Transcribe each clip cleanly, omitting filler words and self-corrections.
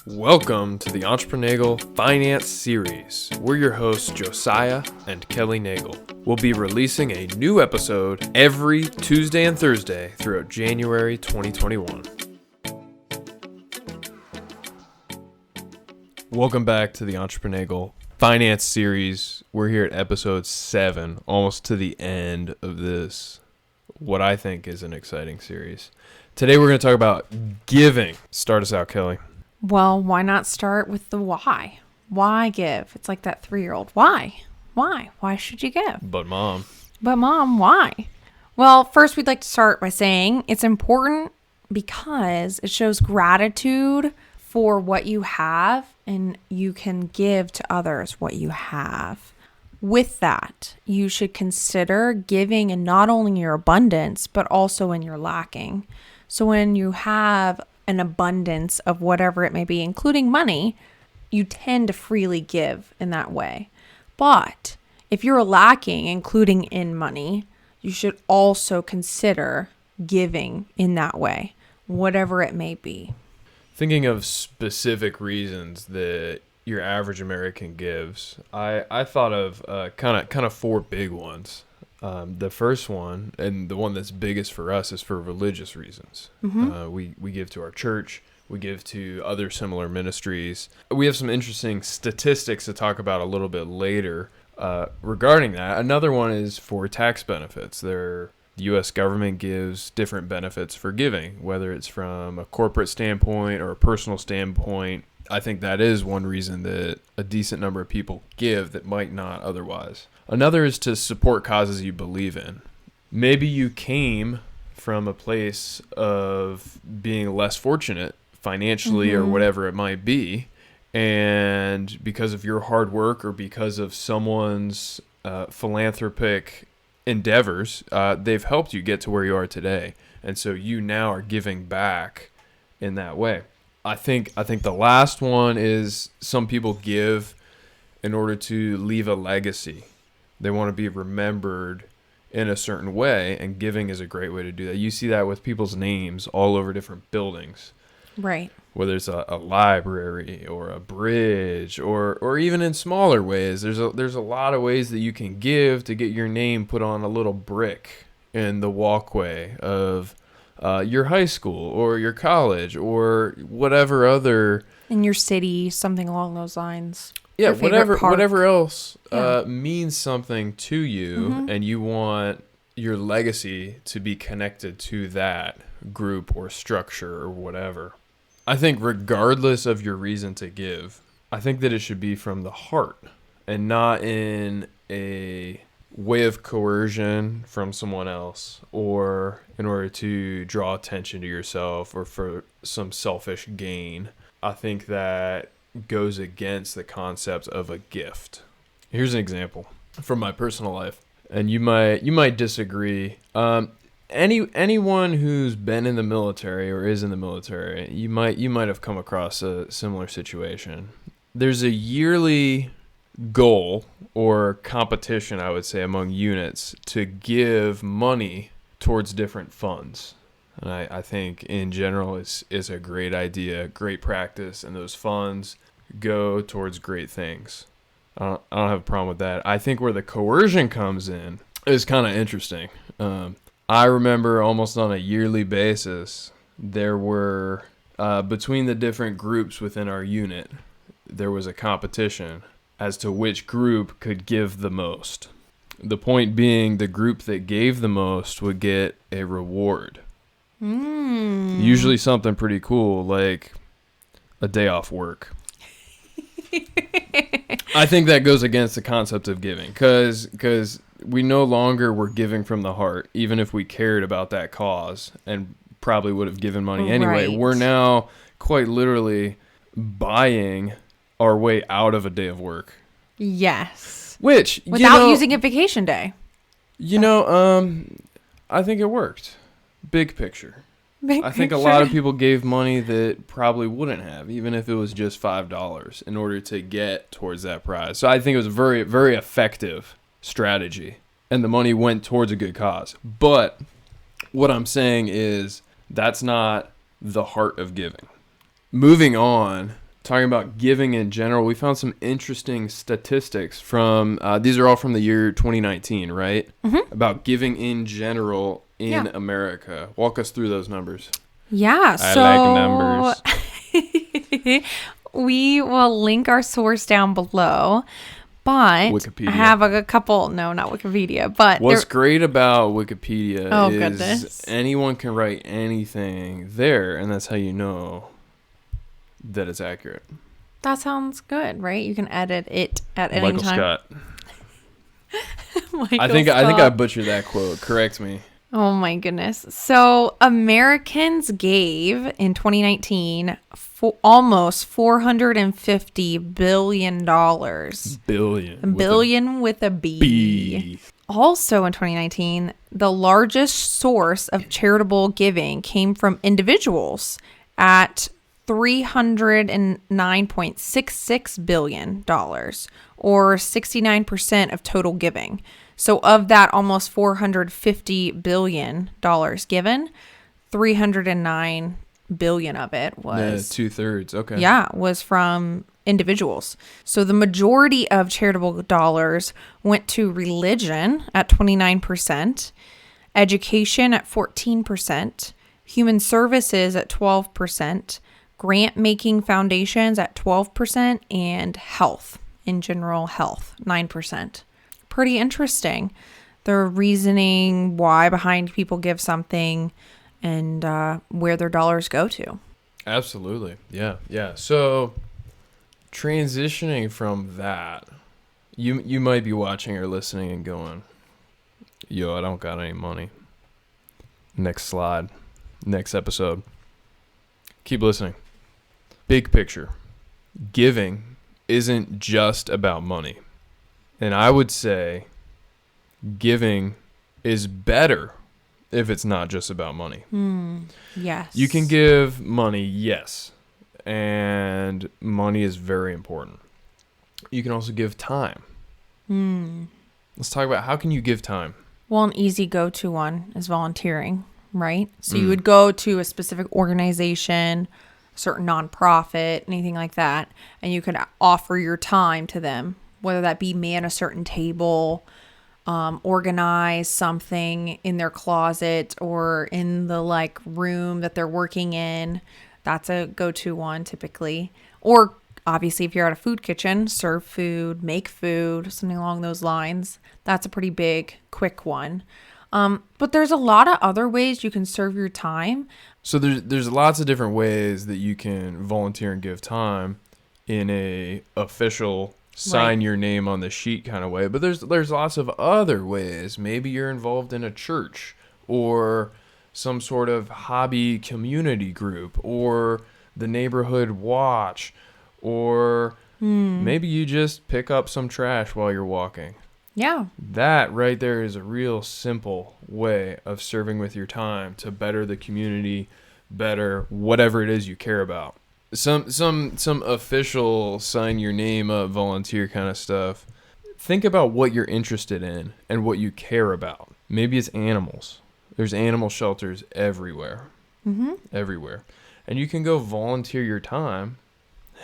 Welcome to the Entrepreneurial Finance Series. We're your hosts, Josiah and Kelly Nagel. We'll be releasing a new episode every Tuesday and Thursday throughout January 2021. Welcome back to the Entrepreneurial Finance Series. We're here at episode 7, almost to the end of this, what I think is an exciting series. Today we're going to talk about giving. Start us out, Kelly. Well, why not start with the why? Why give? It's like that 3-year-old. Why? Why? Why should you give? But mom, why? Well, first we'd like to start by saying it's important because it shows gratitude for what you have and you can give to others what you have. With that, you should consider giving in not only your abundance, but also in your lacking. So when you have an abundance of whatever it may be, including money, you tend to freely give in that way. But if you're lacking, including in money, you should also consider giving in that way, whatever it may be. thinking of specific reasons that your average American gives, I thought of kind of 4 big ones. The first one, and the one that's biggest for us, is for religious reasons. We give to our church. We give to other similar ministries. We have some interesting statistics to talk about a little bit later regarding that. Another one is for tax benefits. The U.S. government gives different benefits for giving, whether it's from a corporate standpoint or a personal standpoint. I think that is one reason that a decent number of people give that might not otherwise. Another is to support causes you believe in. Maybe you came from a place of being less fortunate financially or whatever it might be, and because of your hard work or because of someone's philanthropic endeavors, they've helped you get to where you are today. And so you now are giving back in that way. I think the last one is some people give in order to leave a legacy. They want to be remembered in a certain way, and giving is a great way to do that. You see that with people's names all over different buildings. Right. Whether it's a library or a bridge or even in smaller ways. There's a lot of ways that you can give to get your name put on a little brick in the walkway of your high school or your college or whatever other... In your city, something along those lines. Yeah, whatever else means something to you, and you want your legacy to be connected to that group or structure or whatever. I think regardless of your reason to give, I think that it should be from the heart and not in a way of coercion from someone else or in order to draw attention to yourself or for some selfish gain. I think that goes against the concept of a gift. Here's an example from my personal life, and you might disagree. Anyone who's been in the military or is in the military, you might have come across a similar situation. There's a yearly goal or competition, I would say, among units to give money towards different funds. And I think in general it's a great idea, great practice, and those funds go towards great things. I don't have a problem with that. I think where the coercion comes in is kind of interesting. I remember almost on a yearly basis, there were, between the different groups within our unit, there was a competition as to which group could give the most. The point being, the group that gave the most would get a reward. Usually something pretty cool, like a day off work. I think that goes against the concept of giving, because we no longer were giving from the heart, even if we cared about that cause and probably would have given money anyway. Right. We're now quite literally buying our way out of a day of work. Yes. Which, without using a vacation day. I think it worked. Big picture. I think a lot of people gave money that probably wouldn't have, even if it was just $5 in order to get towards that prize. So I think it was a very, very effective strategy, and the money went towards a good cause. But what I'm saying is that's not the heart of giving. Moving on talking about giving in general, we found some interesting statistics from, these are all from the year 2019, right? Mm-hmm. About giving in general in Yeah. America. Walk us through those numbers. Yeah. I So like numbers. we will link our source down below. But Wikipedia. I have a couple, no, not Wikipedia, but What's great about Wikipedia is goodness. anyone can write anything there, and that's how you know that it's accurate. That sounds good, right? You can edit it at any Michael time. Scott. Michael I think I Scott. butchered that quote. Correct me. Oh my goodness. So Americans gave in 2019 almost $450 billion. Billion with a B. B. Also in 2019, the largest source of charitable giving came from individuals at $309.66 billion, or 69% of total giving. So of that almost $450 billion given, 309 billion of it was 2/3. Okay. Yeah, was from individuals. So the majority of charitable dollars went to religion at 29%, education at 14%, human services at 12%, grant-making foundations at 12%, and health, in general health, 9%. Pretty interesting. The reasoning why behind people give something and where their dollars go to. Absolutely. Yeah. So transitioning from that, you might be watching or listening and going, yo, I don't got any money. Next slide. Next episode. Keep listening. Big picture. Giving isn't just about money. And I would say giving is better if it's not just about money. Yes. You can give money, yes. And money is very important. You can also give time. Let's talk about how can you give time? Well, an easy go-to one is volunteering, right? So you would go to a specific organization, certain nonprofit, anything like that, and you could offer your time to them, whether that be man a certain table, organize something in their closet or in the like room that they're working in. That's a go-to one typically. Or obviously if you're at a food kitchen, serve food, make food, something along those lines. That's a pretty big, quick one. But there's a lot of other ways you can serve your time. So there's lots of different ways that you can volunteer and give time in a official sign your name on the sheet kind of way. But there's lots of other ways. Maybe you're involved in a church or some sort of hobby community group or the neighborhood watch, or maybe you just pick up some trash while you're walking. Yeah. That right there is a real simple way of serving with your time to better the community, better whatever it is you care about. Some official sign your name up volunteer kind of stuff. Think about what you're interested in and what you care about. Maybe it's animals. There's animal shelters everywhere. Everywhere. And you can go volunteer your time,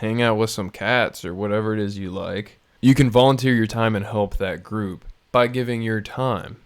hang out with some cats or whatever it is you like. You can volunteer your time and help that group by giving your time.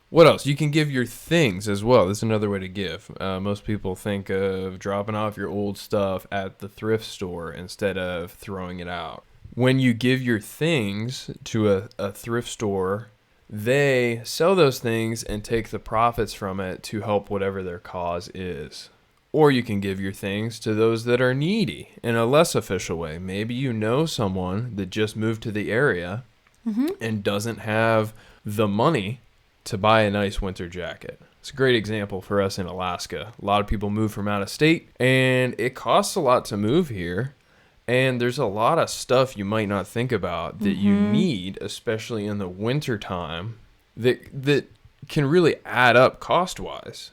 What else? You can give your things as well. That's another way to give. Most people think of dropping off your old stuff at the thrift store instead of throwing it out. When you give your things to a thrift store, they sell those things and take the profits from it to help whatever their cause is. Or you can give your things to those that are needy in a less official way. Maybe you know someone that just moved to the area and doesn't have the money to buy a nice winter jacket. It's a great example for us in Alaska. A lot of people move from out of state, and it costs a lot to move here. And there's a lot of stuff you might not think about that you need, especially in the winter time, that can really add up cost-wise.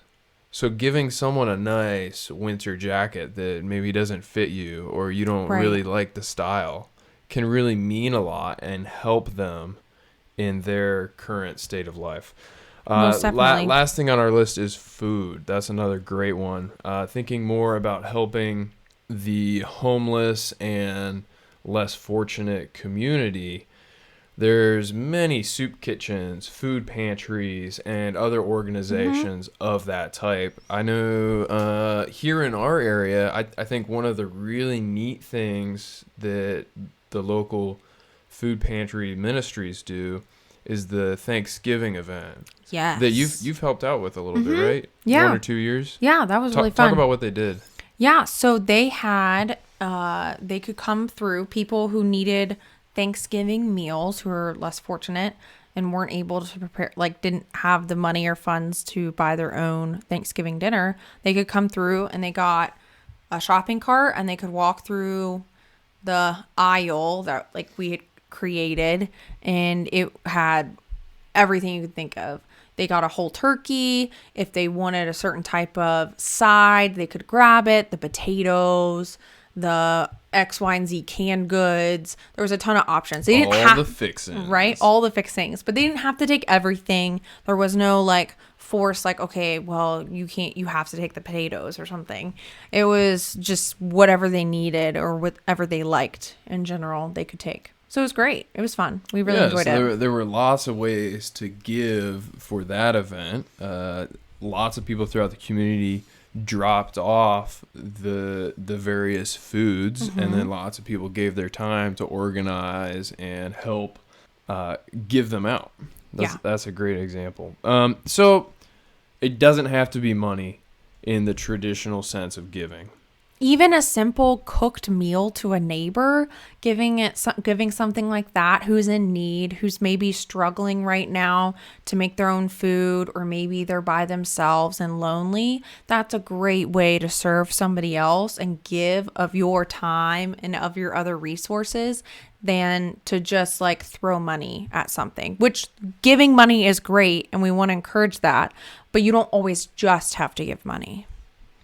So giving someone a nice winter jacket that maybe doesn't fit you or you don't really like the style can really mean a lot and help them in their current state of life. Most definitely. Last thing on our list is food. That's another great one. Thinking more about helping the homeless and less fortunate community, there's many soup kitchens, food pantries, and other organizations of that type. I know here in our area, I think one of the really neat things that the local food pantry ministries do is the Thanksgiving event. Yes. That you've helped out with a little bit, right? Yeah. 1 or 2 years? Yeah, that was really fun. Talk about what they did. Yeah, so they had, they could come through, people who needed Thanksgiving meals, who were less fortunate and weren't able to prepare, like didn't have the money or funds to buy their own Thanksgiving dinner. They could come through and they got a shopping cart and they could walk through the aisle that like we had created, and it had everything you could think of. They got a whole turkey. If they wanted a certain type of side, they could grab it. The potatoes, the X, Y, and Z canned goods. There was a ton of options. They didn't have all the fixings. Right? All the fixings. But they didn't have to take everything. There was no like force like, okay, well, you have to take the potatoes or something. It was just whatever they needed or whatever they liked in general, they could take. So it was great. It was fun. We really enjoyed it. There were lots of ways to give for that event. Lots of people throughout the community dropped off the various foods, and then lots of people gave their time to organize and help give them out. That's a great example. So it doesn't have to be money in the traditional sense of giving. Even a simple cooked meal to a neighbor, giving something like that, who's in need, who's maybe struggling right now to make their own food, or maybe they're by themselves and lonely. That's a great way to serve somebody else and give of your time and of your other resources than to just like throw money at something, which giving money is great and we want to encourage that, but you don't always just have to give money.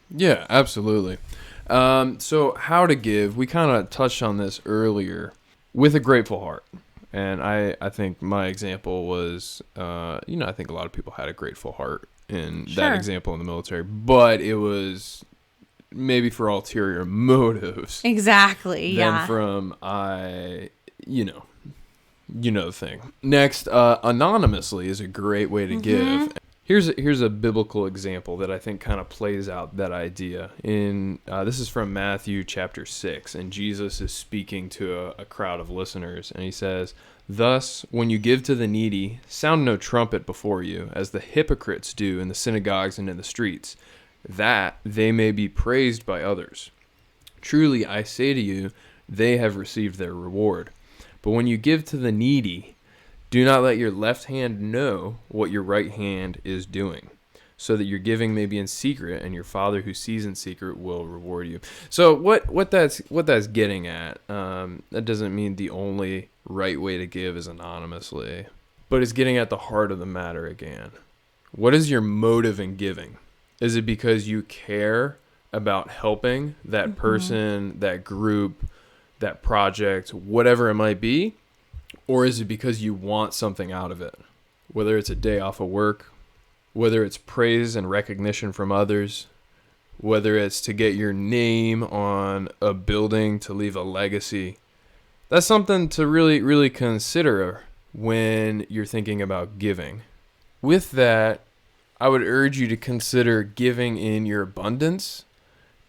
Yeah, absolutely. So how to give, we kind of touched on this earlier, with a grateful heart. And I think my example was, I think a lot of people had a grateful heart in that example in the military, but it was maybe for ulterior motives. Exactly. Than from, the thing. Next, anonymously is a great way to give. Here's a biblical example that I think kind of plays out that idea. This is from Matthew chapter 6, and Jesus is speaking to a crowd of listeners, and he says, "Thus, when you give to the needy, sound no trumpet before you, as the hypocrites do in the synagogues and in the streets, that they may be praised by others. Truly, I say to you, they have received their reward. But when you give to the needy, do not let your left hand know what your right hand is doing, so that your giving may be in secret, and your Father who sees in secret will reward you." So what that's getting at, that doesn't mean the only right way to give is anonymously, but it's getting at the heart of the matter again. What is your motive in giving? Is it because you care about helping that person, that group, that project, whatever it might be? Or is it because you want something out of it? Whether it's a day off of work, whether it's praise and recognition from others, whether it's to get your name on a building to leave a legacy. That's something to really, really consider when you're thinking about giving. With that, I would urge you to consider giving in your abundance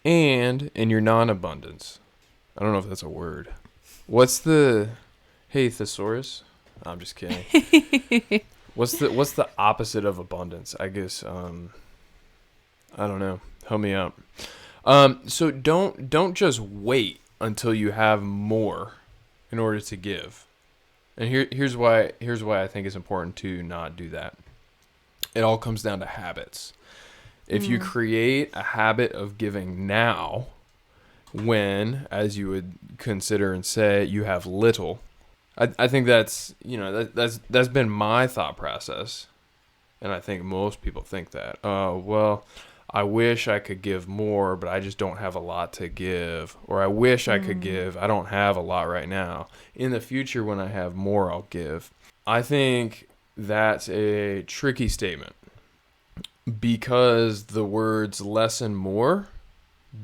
and in your non-abundance. I don't know if that's a word. What's the... Hey, thesaurus? I'm just kidding. What's the opposite of abundance? I guess I don't know. Help me out. So don't just wait until you have more in order to give. And here's why I think it's important to not do that. It all comes down to habits. If you create a habit of giving now, when, as you would consider and say, you have little, I think that's been my thought process, and I think most people think that. Well, I wish I could give more, but I just don't have a lot to give. Or I wish I could give, I don't have a lot right now. In the future, when I have more, I'll give. I think that's a tricky statement, because the words less and more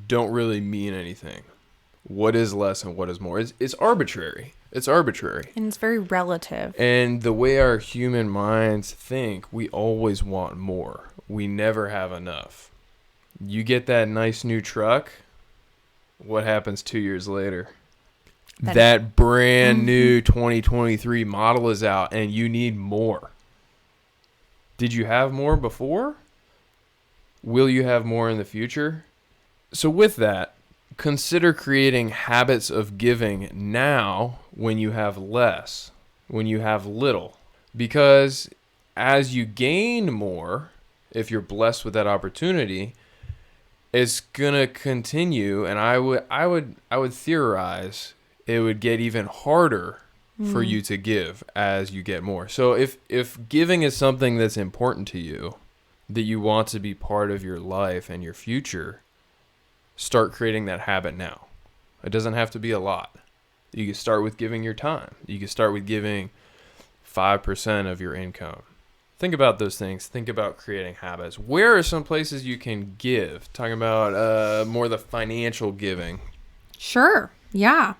don't really mean anything. What is less and what is more? It's arbitrary. It's arbitrary. And it's very relative. And the way our human minds think, we always want more. We never have enough. You get that nice new truck, what happens 2 years later? That brand new 2023 model is out and you need more. Did you have more before? Will you have more in the future? So with that, consider creating habits of giving now when you have less, when you have little. Because as you gain more, if you're blessed with that opportunity, it's gonna continue. And I would theorize it would get even harder for you to give as you get more. So if giving is something that's important to you, that you want to be part of your life and your future, start creating that habit now. It doesn't have to be a lot. You can start with giving your time. You can start with giving 5% of your income. Think about those things. Think about creating habits. Where are some places you can give? Talking about more the financial giving. Sure. Yeah.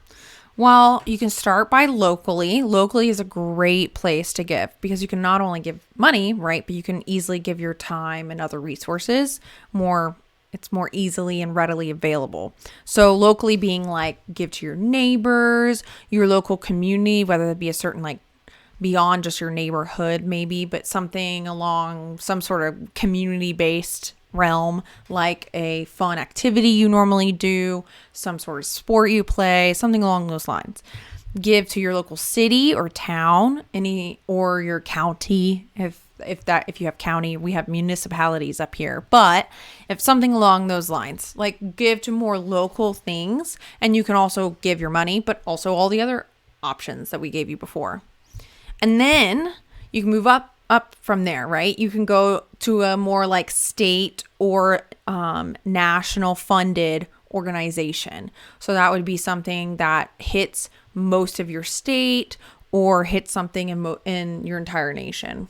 Well, you can start by locally. Locally is a great place to give because you can not only give money, right, but you can easily give your time and other resources more. It's more easily and readily available. So locally being like give to your neighbors, your local community, whether it be a certain like beyond just your neighborhood maybe, but something along some sort of community-based realm, like a fun activity you normally do, some sort of sport you play, something along those lines. Give to your local city or town, or your county if you have county. We have municipalities up here, but if something along those lines, like give to more local things, and you can also give your money, but also all the other options that we gave you before. And then you can move up from there, right? You can go to a more like state or national funded organization. So that would be something that hits most of your state or hits something in your entire nation.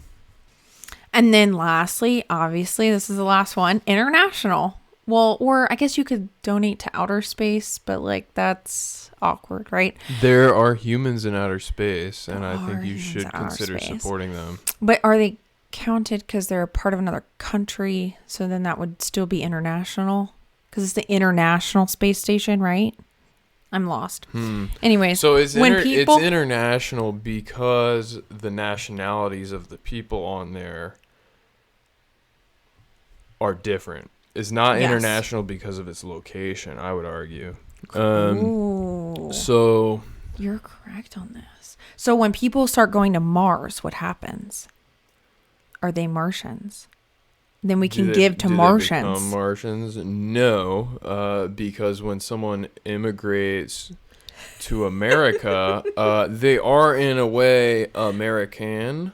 And then lastly, obviously, this is the last one, international. Well, or I guess you could donate to outer space, but like that's awkward, right? There are humans in outer space, and I think you should consider supporting them. But are they counted because they're a part of another country? So then that would still be international because it's the International Space Station, right? I'm lost. Anyways, so it's international because the nationalities of the people on there are different. It's not international because of its location, I would argue. So you're correct on this. So when people start going to Mars, what happens? Are they Martians? Then we can give to Martians. Do they become Martians? No, because when someone immigrates to America, they are in a way American,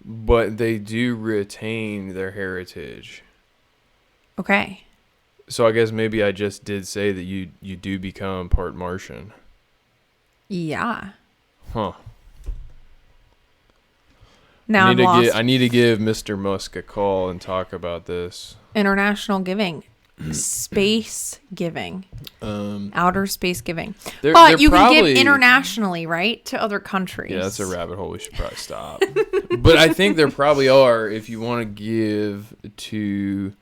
but they do retain their heritage. Okay. So I guess maybe I just did say that you do become part Martian. Yeah. Huh. Now I need to give Mr. Musk a call and talk about this. International giving. Space giving. Outer space giving. But you can give internationally, right? To other countries. Yeah, that's a rabbit hole we should probably stop. But I think there probably are, if you want to give to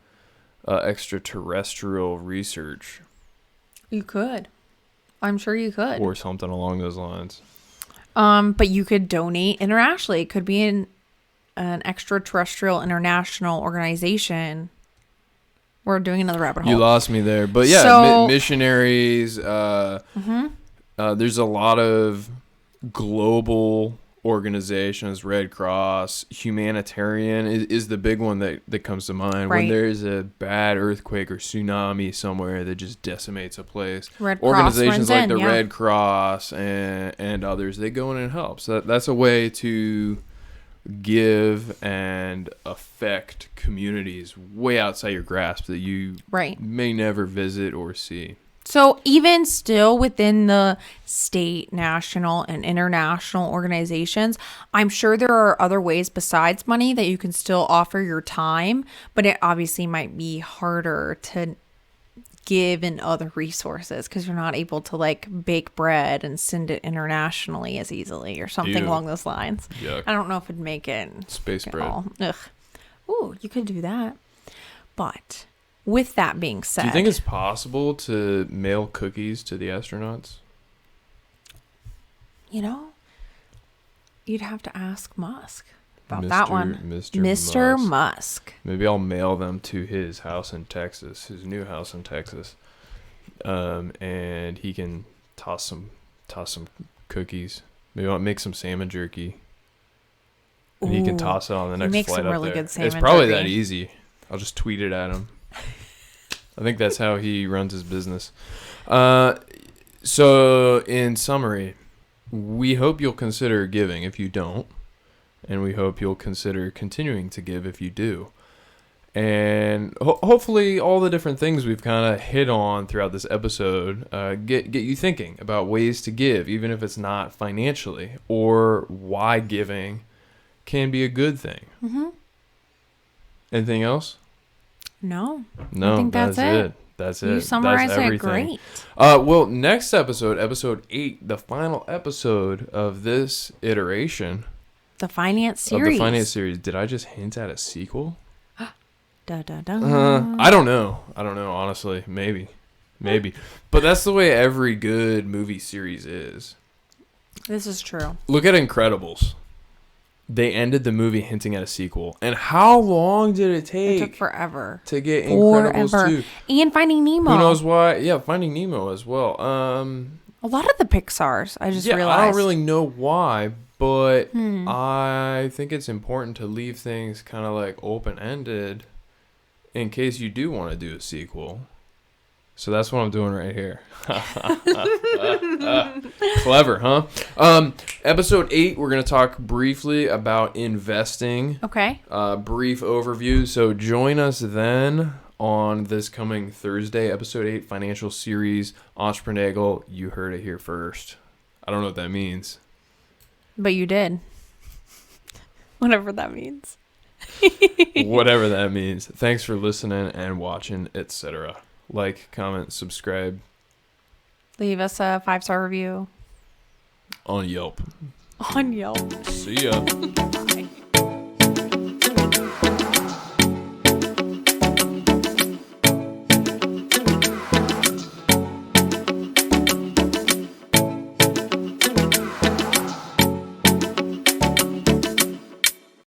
extraterrestrial research. You could. I'm sure you could. Or something along those lines. But you could donate internationally. It could be an extraterrestrial international organization. We're doing another rabbit hole. You lost me there. But yeah, so, missionaries. There's a lot of global organizations, Red Cross, humanitarian is the big one that comes to mind. Right. When there's a bad earthquake or tsunami somewhere that just decimates a place. Organizations like the Red Cross and others, they go in and help. So that's a way to give and affect communities way outside your grasp that you may never visit or see. So even still within the state, national, and international organizations, I'm sure there are other ways besides money that you can still offer your time, but it obviously might be harder to give in other resources because you're not able to like bake bread and send it internationally as easily or something along those lines. Yuck. I don't know if it'd make it. Space bread. Ugh. Ooh, you could do that. But with that being said, do you think it's possible to mail cookies to the astronauts? You know, you'd have to ask Musk about that one. Mr. Musk. Maybe I'll mail them to his house in Texas, his new house in Texas, and he can toss some cookies. Maybe I'll make some salmon jerky, and he can toss it on the next makes flight some up really there. good salmon It's probably jerky. that easy. I'll just tweet it at him. I think that's how he runs his business. So in summary, we hope you'll consider giving if you don't. And we hope you'll consider continuing to give if you do. And hopefully all the different things we've kind of hit on throughout this episode get you thinking about ways to give, even if it's not financially, or why giving can be a good thing. Mm-hmm. Anything else? No. No, I think that's it. That's it. You summarized that's it great. Well, next episode 8, the final episode of this iteration The finance series. of the finance series. Did I just hint at a sequel? Da, da, da. I don't know, honestly. Maybe. But that's the way every good movie series is. This is true. Look at Incredibles. They ended the movie hinting at a sequel. And how long did it take? It took forever. To get Incredibles 2. And Finding Nemo. Who knows why? Yeah, Finding Nemo as well. A lot of the Pixars, I just realized. I don't really know why, but I think it's important to leave things kind of like open-ended in case you do want to do a sequel. So that's what I'm doing right here. Clever, huh? Episode 8, we're going to talk briefly about investing. Okay. Brief overview. So join us then on this coming Thursday, episode 8, financial series, Entrepreneurial. You heard it here first. I don't know what that means. But you did. Whatever that means. Whatever that means. Thanks for listening and watching, etc. Like, comment, subscribe. Leave us a 5-star review. On Yelp. On Yelp. See ya.